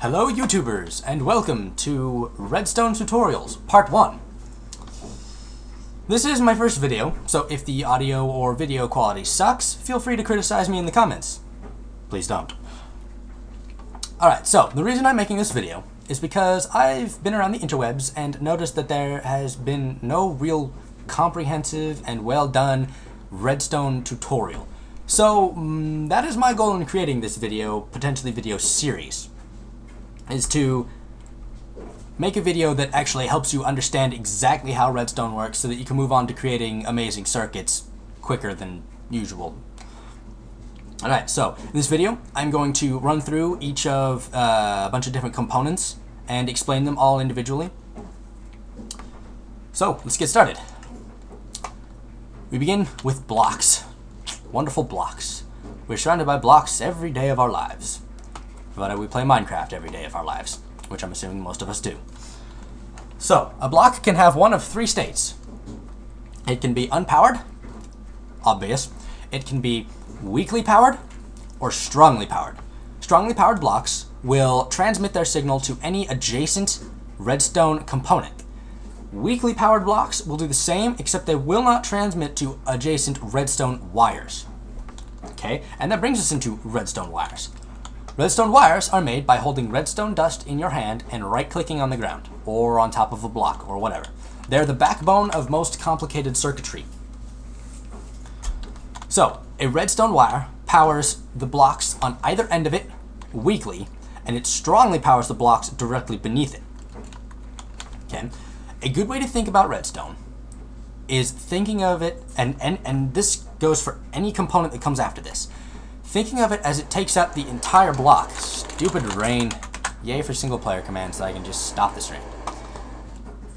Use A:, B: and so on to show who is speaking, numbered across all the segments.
A: Hello YouTubers, and welcome to Redstone Tutorials, Part 1. This is my first video, so if the audio or video quality sucks, feel free to criticize me in the comments. Please don't. Alright, so the reason I'm making this video is because I've been around the interwebs and noticed that there has been no real comprehensive and well done Redstone tutorial. So that is my goal in creating this video, potentially video series, is to make a video that actually helps you understand exactly how redstone works so that you can move on to creating amazing circuits quicker than usual. Alright, so in this video I'm going to run through each of a bunch of different components and explain them all individually. So let's get started. We begin with blocks. Wonderful blocks. We're surrounded by blocks every day of our lives. But we play Minecraft every day of our lives, which I'm assuming most of us do. So, a block can have one of three states. It can be unpowered, obvious. It can be weakly powered, or strongly powered. Strongly powered blocks will transmit their signal to any adjacent redstone component. Weakly powered blocks will do the same, except they will not transmit to adjacent redstone wires. Okay, and that brings us into redstone wires. Redstone wires are made by holding redstone dust in your hand and right-clicking on the ground, or on top of a block, or whatever. They're the backbone of most complicated circuitry. So, a redstone wire powers the blocks on either end of it weakly, and it strongly powers the blocks directly beneath it. Okay? A good way to think about redstone is thinking of it, and this goes for any component that comes after this, thinking of it as it takes up the entire block. Stupid rain. Yay for single player commands so I can just stop this rain.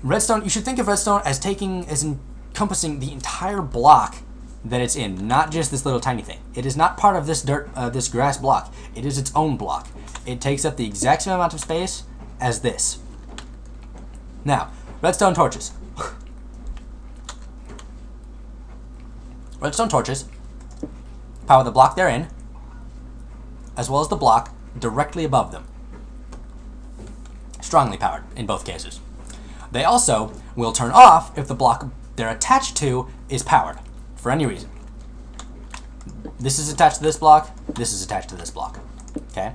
A: Redstone, you should think of redstone as encompassing the entire block that it's in, not just this little tiny thing. It is not part of this this grass block. It is its own block. It takes up the exact same amount of space as this. Now, redstone torches. Redstone torches power the block they're in, as well as the block directly above them. Strongly powered in both cases. They also will turn off if the block they're attached to is powered, for any reason. This is attached to this block, this is attached to this block. Okay?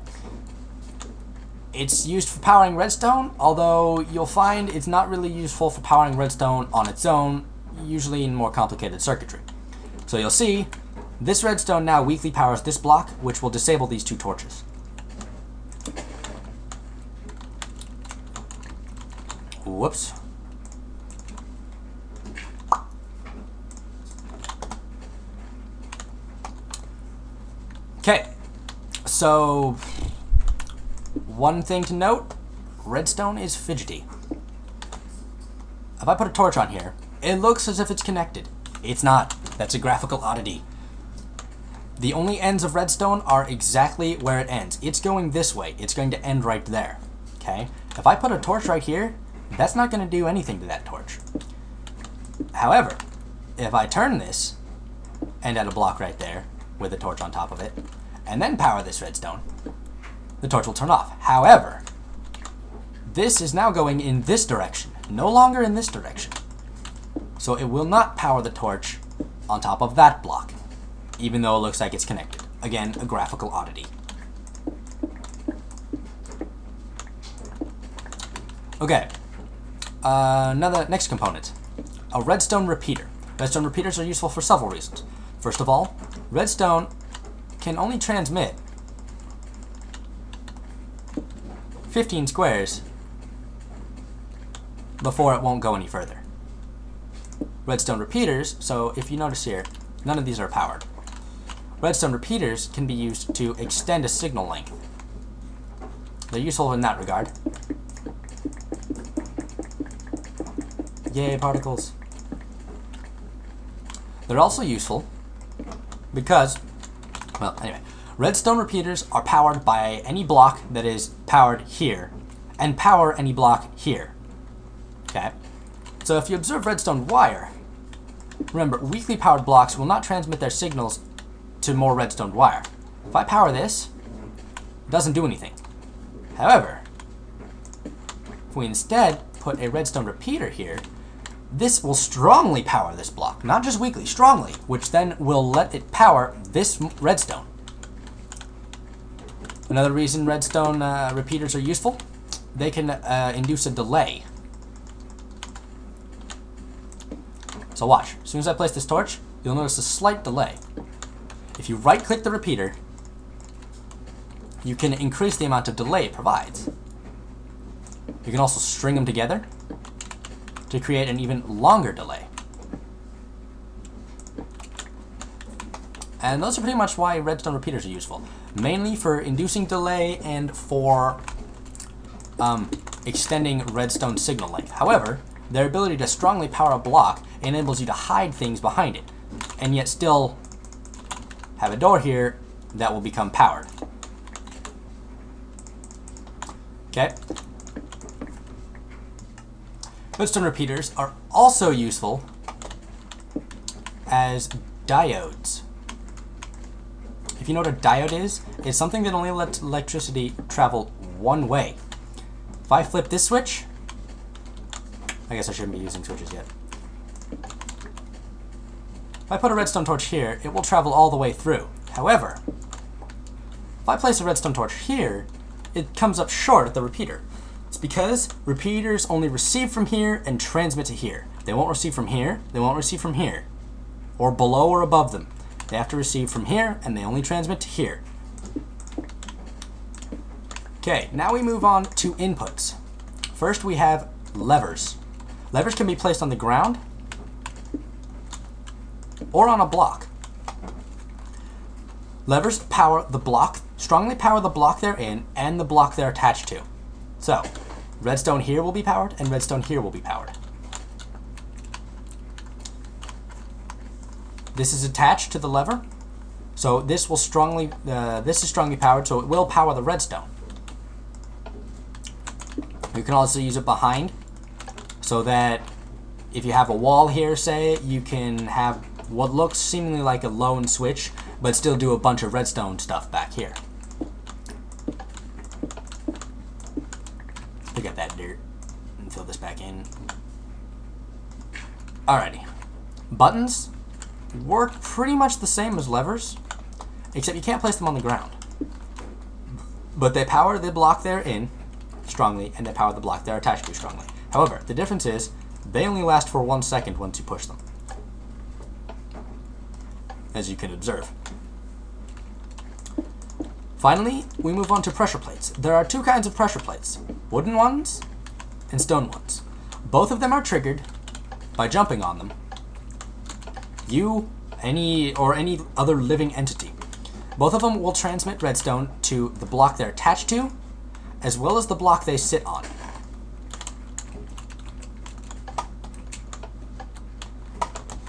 A: It's used for powering redstone, although you'll find it's not really useful for powering redstone on its own, usually in more complicated circuitry. So you'll see this redstone now weakly powers this block, which will disable these two torches. Whoops. Okay, so one thing to note, redstone is fidgety. If I put a torch on here, it looks as if it's connected. It's not. That's a graphical oddity. The only ends of redstone are exactly where it ends. It's going this way. It's going to end right there. Okay? If I put a torch right here, that's not going to do anything to that torch. However, if I turn this and add a block right there with a torch on top of it, and then power this redstone, the torch will turn off. However, this is now going in this direction, no longer in this direction. So it will not power the torch on top of that block, even though it looks like it's connected. Again, a graphical oddity. Okay, next component, a redstone repeater. Redstone repeaters are useful for several reasons. First of all, redstone can only transmit 15 squares before it won't go any further. Redstone repeaters, so if you notice here, none of these are powered. Redstone repeaters can be used to extend a signal length. They're useful in that regard. Yay, particles. They're also useful because, well, anyway, redstone repeaters are powered by any block that is powered here, and power any block here. Okay? So if you observe redstone wire, remember, weakly powered blocks will not transmit their signals to more redstone wire. If I power this, it doesn't do anything. However, if we instead put a redstone repeater here, this will strongly power this block, not just weakly, strongly, which then will let it power this redstone. Another reason redstone repeaters are useful, they can induce a delay. So watch, as soon as I place this torch, you'll notice a slight delay. If you right-click the repeater, you can increase the amount of delay it provides. You can also string them together to create an even longer delay. And those are pretty much why redstone repeaters are useful. Mainly for inducing delay and for extending redstone signal length. However, their ability to strongly power a block enables you to hide things behind it, and yet still have a door here that will become powered. Okay. Redstone repeaters are also useful as diodes. If you know what a diode is, it's something that only lets electricity travel one way. If I flip this switch, I guess I shouldn't be using switches yet. If I put a redstone torch here, it will travel all the way through. However, if I place a redstone torch here, it comes up short at the repeater. It's because repeaters only receive from here and transmit to here. They won't receive from here, they won't receive from here, or below or above them. They have to receive from here, and they only transmit to here. Okay, now we move on to inputs. First we have levers. Levers can be placed on the ground or on a block. Levers power the block, strongly power the block they're in and the block they're attached to. So, redstone here will be powered and redstone here will be powered. This is attached to the lever, so this will strongly, this is strongly powered, so it will power the redstone. You can also use it behind, so that if you have a wall here, say, you can have what looks seemingly like a lone switch, but still do a bunch of redstone stuff back here. Pick up that dirt and fill this back in. Alrighty. Buttons work pretty much the same as levers, except you can't place them on the ground. But they power the block they're in strongly, and they power the block they're attached to strongly. However, the difference is they only last for 1 second once you push them, as you can observe. Finally, we move on to pressure plates. There are two kinds of pressure plates, wooden ones and stone ones. Both of them are triggered by jumping on them. You, any other living entity. Both of them will transmit redstone to the block they're attached to, as well as the block they sit on.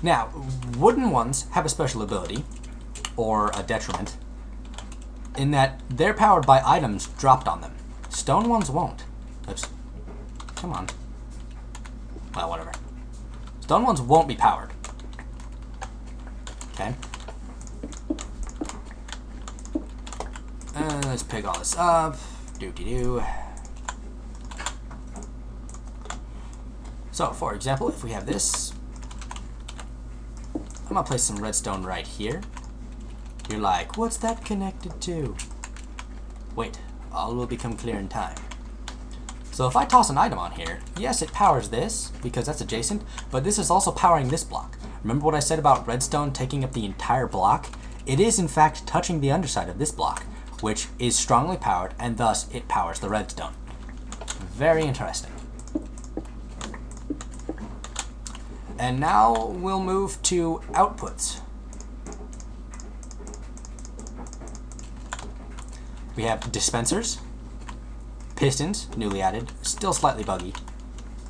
A: Now, wooden ones have a special ability, or a detriment, in that they're powered by items dropped on them. Stone ones won't. Oops. Come on. Well, whatever. Stone ones won't be powered. Okay. Let's pick all this up. Doo-dee-doo. So, for example, if we have this, I'm gonna place some redstone right here. You're like, what's that connected to? Wait, all will become clear in time. So if I toss an item on here, yes, it powers this, because that's adjacent, but this is also powering this block. Remember what I said about redstone taking up the entire block? It is in fact touching the underside of this block, which is strongly powered, and thus it powers the redstone. Very interesting. And now we'll move to outputs. We have dispensers, pistons, newly added, still slightly buggy,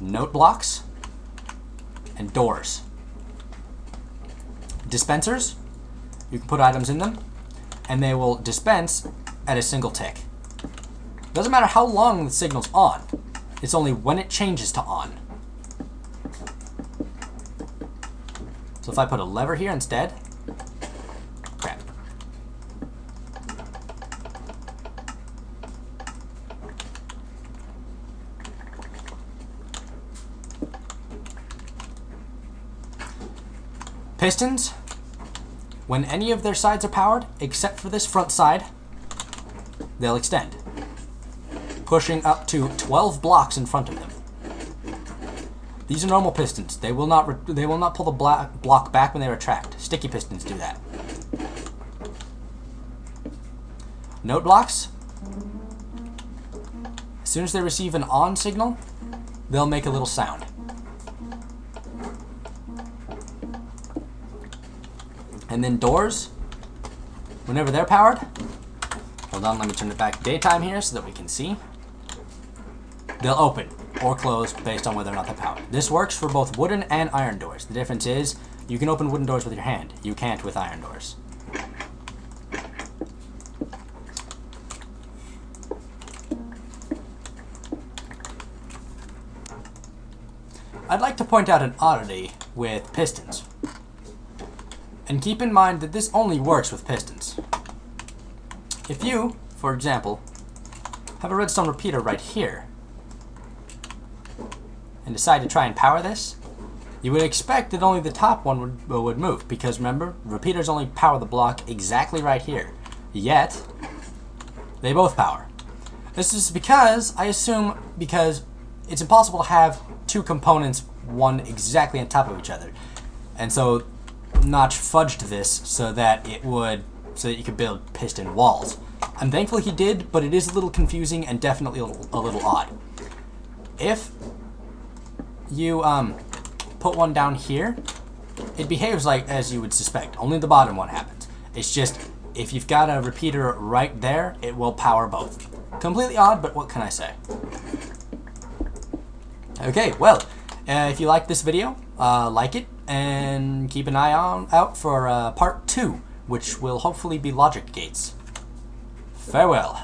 A: note blocks, and doors. Dispensers, you can put items in them, and they will dispense at a single tick. Doesn't matter how long the signal's on, it's only when it changes to on. So if I put a lever here instead, crap. Pistons, when any of their sides are powered, except for this front side, they'll extend, pushing up to 12 blocks in front of them. These are normal pistons. They will not pull the block back when they retract. Sticky pistons do that. Note blocks, as soon as they receive an on signal, they'll make a little sound. And then doors, whenever they're powered, hold on, let me turn it back to daytime here so that we can see. They'll open or close based on whether or not they're powered. This works for both wooden and iron doors. The difference is you can open wooden doors with your hand. You can't with iron doors. I'd like to point out an oddity with pistons. And keep in mind that this only works with pistons. If you, for example, have a redstone repeater right here, and decide to try and power this, you would expect that only the top one would move, because remember, repeaters only power the block exactly right here. Yet, they both power. This is because, I assume, because it's impossible to have two components, one exactly on top of each other. And so, Notch fudged this so that you could build piston walls. I'm thankful he did, but it is a little confusing and definitely a little odd. If you put one down here, it behaves like as you would suspect. Only the bottom one happens. It's just, if you've got a repeater right there, it will power both. Completely odd, but what can I say? Okay, well, if you like this video, like it, and keep an eye out for part 2, which will hopefully be logic gates. Farewell.